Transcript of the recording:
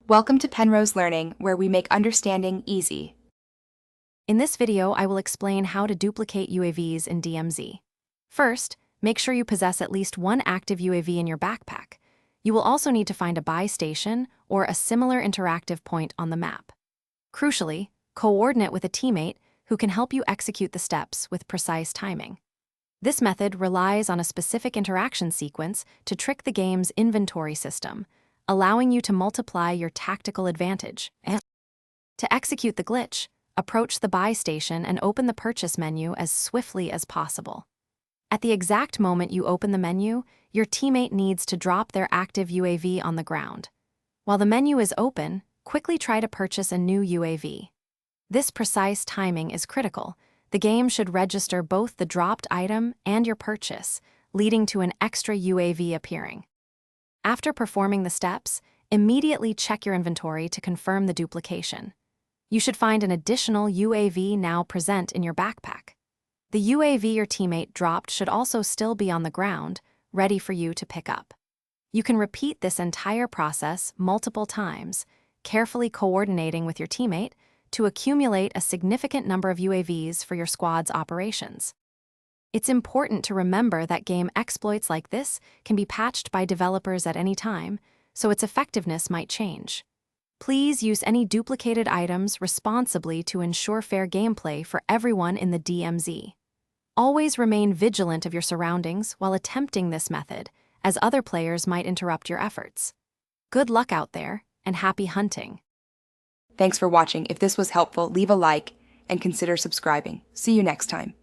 Welcome to Penrose Learning, where we make understanding easy. In this video, I will explain how to duplicate UAVs in DMZ. First, make sure you possess at least one active UAV in your backpack. You will also need to find a buy station or a similar interactive point on the map. Crucially, coordinate with a teammate who can help you execute the steps with precise timing. This method relies on a specific interaction sequence to trick the game's inventory system, allowing you to multiply your tactical advantage. To execute the glitch, approach the buy station and open the purchase menu as swiftly as possible. At the exact moment you open the menu, your teammate needs to drop their active UAV on the ground. While the menu is open, quickly try to purchase a new UAV. This precise timing is critical. The game should register both the dropped item and your purchase, leading to an extra UAV appearing. After performing the steps, immediately check your inventory to confirm the duplication. You should find an additional UAV now present in your backpack. The UAV your teammate dropped should also still be on the ground, ready for you to pick up. You can repeat this entire process multiple times, carefully coordinating with your teammate to accumulate a significant number of UAVs for your squad's operations. It's important to remember that game exploits like this can be patched by developers at any time, so its effectiveness might change. Please use any duplicated items responsibly to ensure fair gameplay for everyone in the DMZ. Always remain vigilant of your surroundings while attempting this method, as other players might interrupt your efforts. Good luck out there, and happy hunting! Thanks for watching. If this was helpful, leave a like and consider subscribing. See you next time.